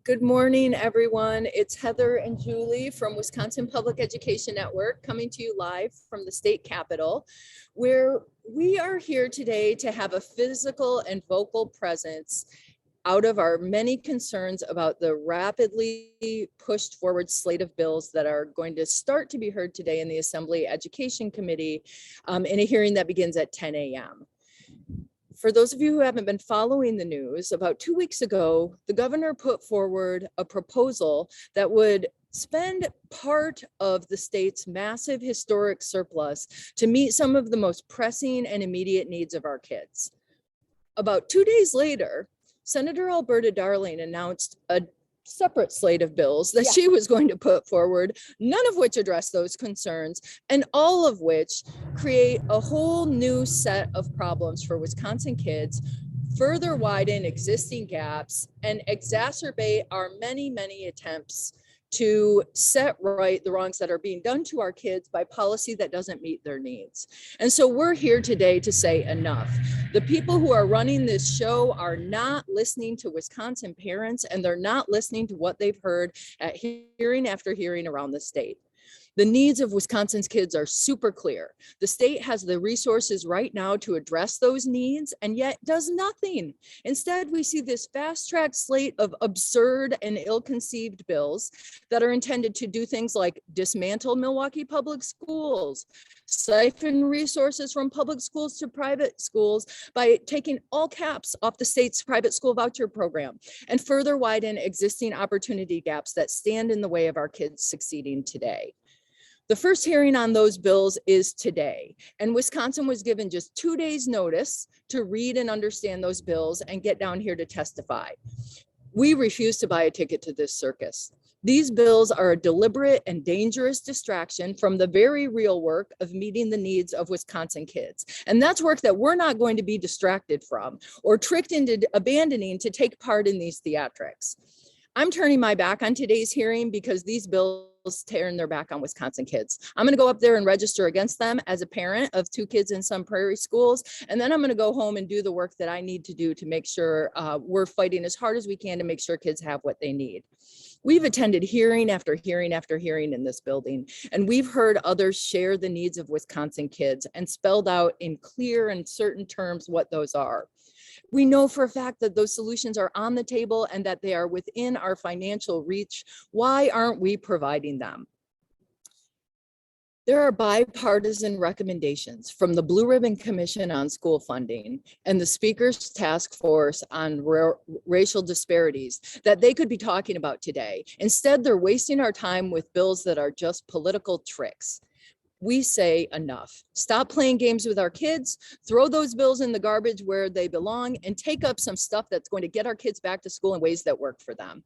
Good morning, everyone. It's Heather and Julie from Wisconsin Public Education Network coming to you live from the state capitol, where we are here today to have a physical and vocal presence out of our many concerns about the rapidly pushed forward slate of bills that are going to start to be heard today in the Assembly Education Committee in a hearing that begins at 10 a.m. For those of you who haven't been following the news, about 2 weeks ago, the governor put forward a proposal that would spend part of the state's massive historic surplus to meet some of the most pressing and immediate needs of our kids. About 2 days later, Senator Alberta Darling announced a separate slate of bills that she was going to put forward, none of which address those concerns, and all of which create a whole new set of problems for Wisconsin kids, further widen existing gaps, and exacerbate our many attempts to set right the wrongs that are being done to our kids by policy that doesn't meet their needs. And so we're here today to say enough. The people who are running this show are not listening to Wisconsin parents, and they're not listening to what they've heard at hearing after hearing around the state. The needs of Wisconsin's kids are super clear. The state has the resources right now to address those needs and yet does nothing. Instead, we see this fast-track slate of absurd and ill-conceived bills that are intended to do things like dismantle Milwaukee public schools, siphon resources from public schools to private schools by taking all caps off the state's private school voucher program, and further widen existing opportunity gaps that stand in the way of our kids succeeding today. The first hearing on those bills is today, and Wisconsin was given just 2 days notice to read and understand those bills and get down here to testify. We refuse to buy a ticket to this circus. These bills are a deliberate and dangerous distraction from the very real work of meeting the needs of Wisconsin kids. And that's work that we're not going to be distracted from or tricked into abandoning to take part in these theatrics. I'm turning my back on today's hearing because these bills turn their back on Wisconsin kids. I'm going to go up there and register against them as a parent of 2 kids in some prairie schools. And then I'm going to go home and do the work that I need to do to make sure we're fighting as hard as we can to make sure kids have what they need. We've attended hearing after hearing after hearing in this building, and we've heard others share the needs of Wisconsin kids and spelled out in clear and certain terms what those are. We know for a fact that those solutions are on the table and that they are within our financial reach. Why aren't we providing them? There are bipartisan recommendations from the Blue Ribbon Commission on School Funding and the Speaker's Task Force on Racial Disparities that they could be talking about today. Instead, they're wasting our time with bills that are just political tricks. We say enough. Stop playing games with our kids, throw those bills in the garbage where they belong, and take up some stuff that's going to get our kids back to school in ways that work for them.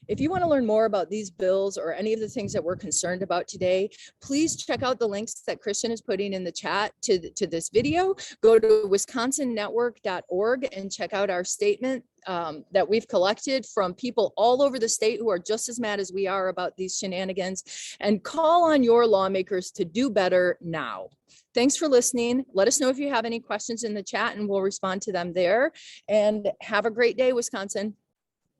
If you want to learn more about these bills or any of the things that we're concerned about today, please check out the links that Christian is putting in the chat to this video. Go to wisconsonnetwork.org and check out our statement that we've collected from people all over the state who are just as mad as we are about these shenanigans, and call on your lawmakers to do better now. Thanks for listening. Let us know if you have any questions in the chat and we'll respond to them there. And have a great day, Wisconsin.